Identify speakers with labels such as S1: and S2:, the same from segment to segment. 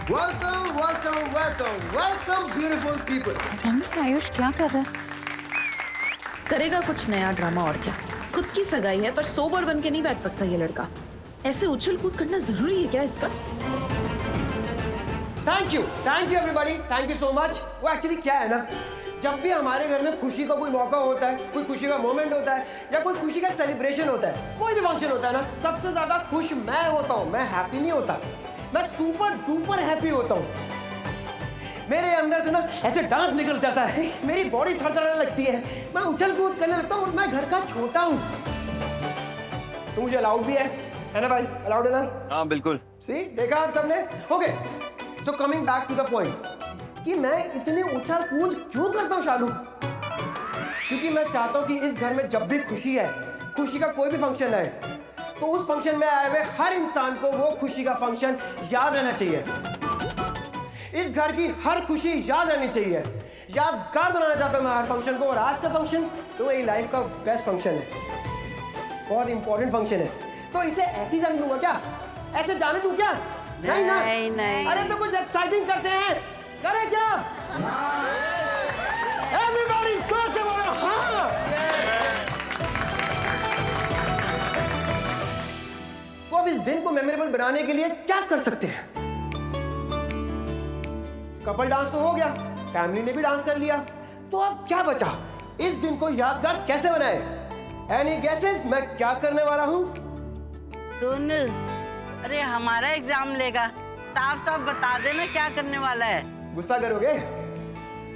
S1: Welcome welcome welcome welcome beautiful people.
S2: Ayush क्या कर रहा है?
S3: करेगा कुछ नया ड्रामा और क्या। खुद की सगाई है पर सोबर बन के नहीं बैठ सकता ये लड़का। ऐसे उछल कूद करना जरूरी है क्या इसका?
S1: Thank you everybody, thank you so much. वो एक्चुअली क्या है ना, जब भी हमारे घर में खुशी का कोई मौका होता है, कोई खुशी का मोमेंट होता है या कोई खुशी का सेलिब्रेशन होता है, कोई भी फंक्शन होता है ना, सबसे ज्यादा खुश मैं होता हूँ। मैं हैप्पी नहीं होता, मैं सुपर डुपर हैप्पी होता हूँ। मेरे अंदर से ना ऐसे डांस निकल जाता है, मेरी बॉडी थरथराने लगती है, मैं उछल कूद करने लगता हूँ। मैं घर का छोटा हूँ तो मुझे अलाउड भी है ना भाई? अलाउड है ना?
S4: हाँ बिल्कुल।
S1: सी, देखा आप सबने? Okay, so coming back to the point कि मैं इतनी उछल कूद क्यों करता हूँ शालू? क्योंकि मैं चाहता हूँ कि इस घर में जब भी खुशी है, खुशी का कोई भी फंक्शन है, तो उस फंक्शन में आए हुए हर इंसान को वो खुशी का फंक्शन याद रहना चाहिए। इस घर की हर खुशी याद रहनी चाहिए। यादगार बनाना चाहता हूँ मैं हर फंक्शन को, और आज का फंक्शन तो मेरी लाइफ का बेस्ट फंक्शन है, बहुत इंपॉर्टेंट फंक्शन है। तो इसे ऐसे जाने दूंगा क्या? ऐसे जाने दूं क्या? नहीं ना।
S2: नहीं।
S1: अरे तो कुछ एक्साइटिंग करते हैं, करें क्या? एवरीबॉडी जोर से बोलो हाँ। तो अब इस दिन को मेमोरेबल बनाने के लिए क्या कर सकते हैं? कपल डांस तो हो गया, फैमिली ने भी डांस कर लिया, तो अब क्या बचा? इस दिन को यादगार कैसे बनाए? एनी गेसेस मैं क्या करने वाला हूं?
S5: सुन, अरे हमारा एग्जाम लेगा, साफ साफ बता देना क्या करने वाला है।
S1: गुस्सा करोगे?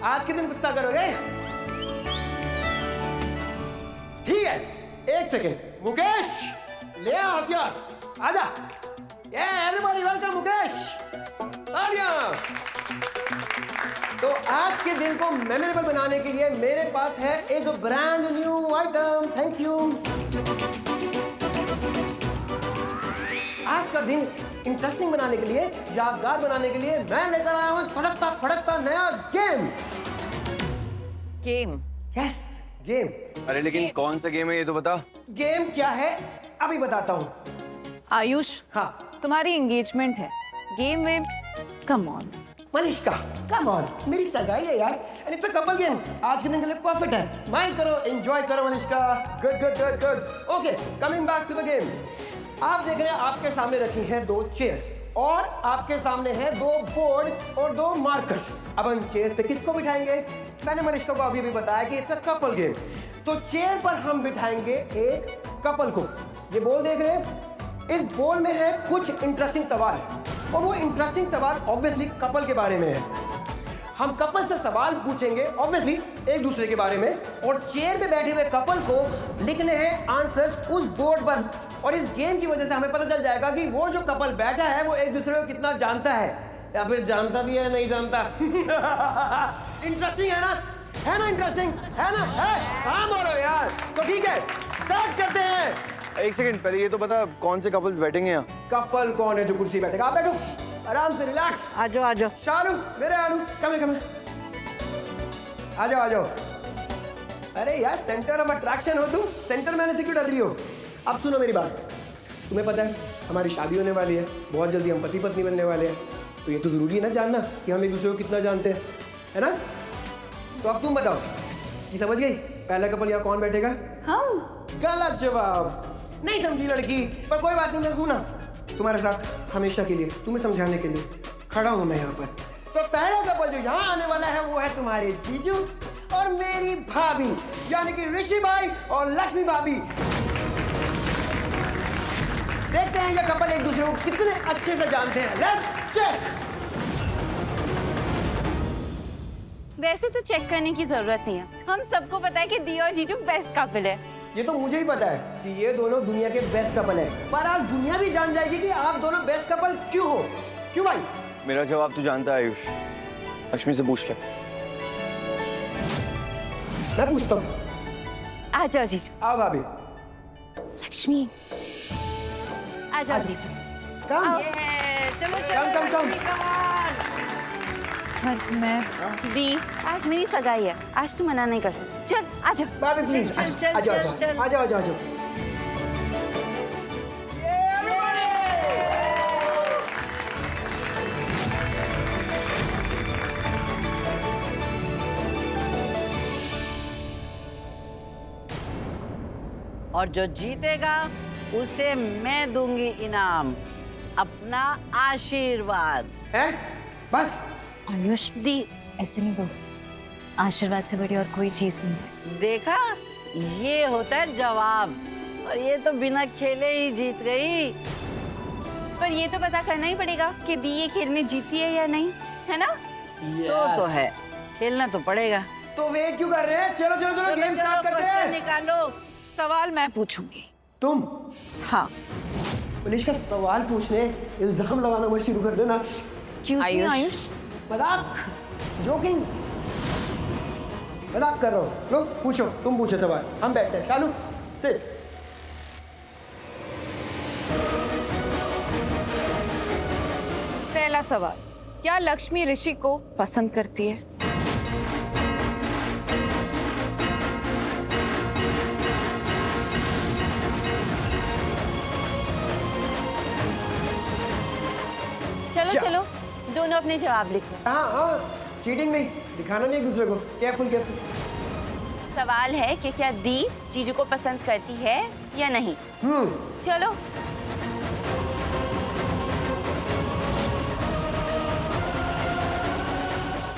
S1: आज के दिन गुस्सा करोगे? ठीक है, एक सेकेंड। मुकेश ले आ हथियार, आजा। एवरीबॉडी वेलकम मुकेश, आ गया। तो आज के दिन को मेमोरेबल बनाने के लिए मेरे पास है एक brand new item. Thank you. आज का दिन इंटरेस्टिंग बनाने के लिए, यादगार बनाने के लिए मैं लेकर आया हूं फड़कता फड़कता नया गेम।
S2: गेम?
S1: Yes, game.
S4: अरे लेकिन कौन सा गेम है ये तो बता।
S1: गेम क्या है अभी बताता हूं।
S2: आयुष,
S1: हाँ
S2: तुम्हारी एंगेजमेंट है, गेम वेम come on.
S1: Manishka, come on, मेरी सगाई है यार, and it's a couple game. आज के दिन के लिए परफेक्ट है। स्माइल करो, एंजॉय करो Manishka. Good good good good. Okay, coming back to the game. आप देख रहे हैं आपके सामने रखी हैं 2 चेयर्स और आपके सामने हैं 2 बोर्ड और 2 मार्कर्स। अब हम चेयर्स पे किसको बिठाएंगे? मैंने मनीषका को अभी बताया कि इट्स अ कपल गेम। तो चेयर पर हम बिठाएंगे एक कपल को। ये बॉल देख रहे हैं? इस बॉल में है कुछ इंटरेस्टिंग सवाल, और वो इंटरेस्टिंग सवाल ऑब्वियसली कपल के बारे में है। हम कपल से सवाल पूछेंगे ऑब्वियसली एक दूसरे के बारे में, और चेयर पे बैठे हुए कपल को लिखने हैं आंसर्स उस बोर्ड पर। और इस गेम की वजह से हमें पता चल जाएगा कि वो जो कपल बैठा है वो एक दूसरे को कितना जानता है, या फिर जानता भी है नहीं जानता। इंटरेस्टिंग है ना? है ना इंटरेस्टिंग? है ना? है? हाँ बोलो यार। तो ठीक है, स्टार्ट करते हैं।
S4: एक सेकंड, पहले ये तो बता कौन से कपल्स बैठेंगे यहाँ?
S1: कपल कौन है जो कुर्सी बैठेगा? आप बैठो आराम से, रिलैक्स।
S5: आ जाओ आ जाओ।
S1: शालू, मेरे आलू, कम आ जाओ आ जाओ। अरे यार, सेंटर ऑफ अट्रैक्शन हो तुम, सेंटर मैंने से क्यों डर रही हो? अब सुनो मेरी बात। तुम्हें पता है हमारी शादी होने वाली है, बहुत जल्दी हम पति पत्नी बनने वाले हैं, तो ये तो जरूरी है ना जानना कि हम एक दूसरे को कितना जानते हैं, है ना? तो अब तुम बताओ कि समझ गई पहला कपल यहाँ कौन बैठेगा?
S2: हाँ।
S1: गलत जवाब। नहीं समझी लड़की, पर कोई बात नहीं, मैं हूं ना तुम्हारे साथ हमेशा के लिए, तुम्हें समझाने के लिए खड़ा हूं मैं यहाँ पर। तो पहला कपल जो यहाँ आने वाला है वो है तुम्हारे जीजू और मेरी भाभी, यानी कि ऋषि भाई और लक्ष्मी भाभी। देखते हैं ये कपल एक दूसरे को कितने अच्छे से जानते हैं। Let's check.
S2: वैसे तो चेक करने की जरूरत नहीं है, हम सबको पता है कि दी और जीजू बेस्ट कपल है।
S1: ये तो मुझे ही पता है कि ये दोनों दुनिया के बेस्ट कपल है, पर आज दुनिया भी जान जाएगी कि आप दोनों बेस्ट कपल क्यों हो। क्यों भाई?
S4: मेरा जवाब तू जानता है आयुष, लक्ष्मी से पूछ ले।
S1: मैं पूछता हूँ।
S2: आ जाओ जीजू।
S1: आओ भाभी।
S2: लक्ष्मी आ जाओ जीजू।
S1: कम
S5: चलो
S1: कम।
S2: पर मैं दी, आज मेरी सगाई है, आज तू मना नहीं कर सकती। चल आ जा
S1: भाभी प्लीज,
S5: चल, चल,
S1: आ जाओ
S5: चल, चल।
S1: आ जाओ आ जाओ।
S5: और जो जीतेगा उसे मैं दूंगी इनाम, अपना आशीर्वाद।
S1: है बस।
S2: आयुष दी ऐसे नहीं बोलते, आशीर्वाद से बड़ी और कोई चीज नहीं।
S5: देखा, ये होता है जवाब, और ये तो बिना खेले ही जीत गई।
S2: पर ये तो पता करना ही पड़ेगा कि दी ये खेल में जीती है या नहीं, है ना?
S5: तो है, खेलना तो पड़ेगा।
S1: तो वेट क्यों कर रहे हैं? चलो चलो चलो, गेम स्टार्ट करते
S5: क्वेश्चन
S1: हैं।
S5: निकालो।
S6: सवाल मैं पूछूंगी।
S1: तुम
S6: हाँ।
S1: मनीषका सवाल पूछने, इल्जाम लगाना मत शुरू कर देना।
S2: एक्सक्यूज मी आयुष,
S1: मजाक, जोकिंग, मजाक कर रहा हूँ। लो पूछो, तुम पूछो सवाल, हम बैठते हैं। शालू सिट।
S6: पहला सवाल, क्या लक्ष्मी ऋषि को पसंद करती है?
S2: चलो चलो दोनों अपने जवाब लिखो।
S1: हाँ हाँ, चीटिंग नहीं, दिखाना नहीं एक दूसरे को। Careful careful.
S2: सवाल है कि क्या दी जीजू को पसंद करती है या नहीं। चलो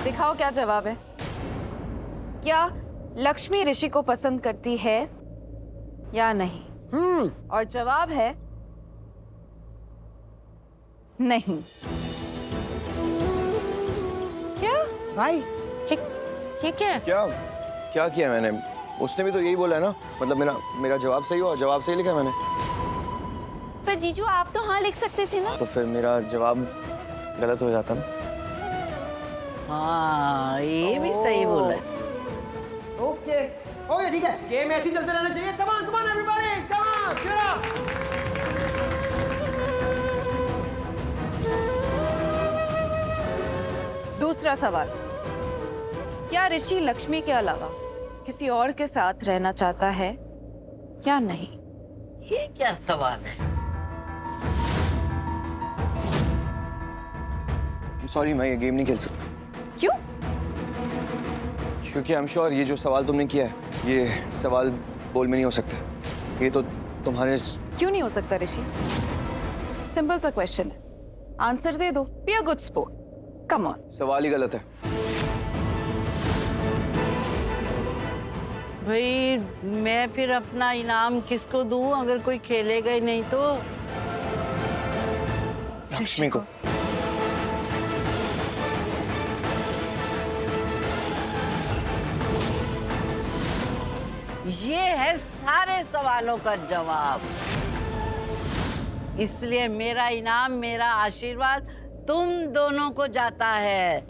S6: दिखाओ क्या जवाब है। क्या लक्ष्मी ऋषि को पसंद करती है या नहीं? और जवाब है नहीं।
S2: क्या
S1: भाई
S6: ये क्या है?
S4: क्या क्या किया मैंने? उसने भी तो यही बोला है ना, मतलब मेरा जवाब सही हुआ, जवाब सही लिखा है मैंने।
S2: पर जीजू आप तो हाँ लिख सकते थे ना।
S4: तो फिर मेरा जवाब गलत हो जाता ना।
S5: हाँ, ये भी सही बोला।
S1: ओके ओके, ठीक है, गेम ऐसे ही चलते रहना चाहिए। Come on everybody, come on, cheer up।
S6: दूसरा सवाल, क्या ऋषि लक्ष्मी के अलावा किसी और के साथ रहना चाहता है या नहीं?
S5: ये क्या सवाल है?
S4: सॉरी, मैं ये गेम नहीं खेल सकता।
S6: क्यों?
S4: क्योंकि आई एम श्योर ये जो सवाल तुमने किया है, ये सवाल बोल में नहीं हो सकता। ये तो तुम्हारे
S6: क्यों नहीं हो सकता ऋषि? सिंपल सा क्वेश्चन है, आंसर दे दो। Be a good sport, come on.
S4: सवाल ही गलत है।
S5: भाई मैं फिर अपना इनाम किसको दूं अगर कोई खेलेगा ही नहीं तो?
S4: लक्ष्मी को।
S5: ये है सारे सवालों का जवाब। इसलिए मेरा इनाम, मेरा आशीर्वाद तुम दोनों को जाता है।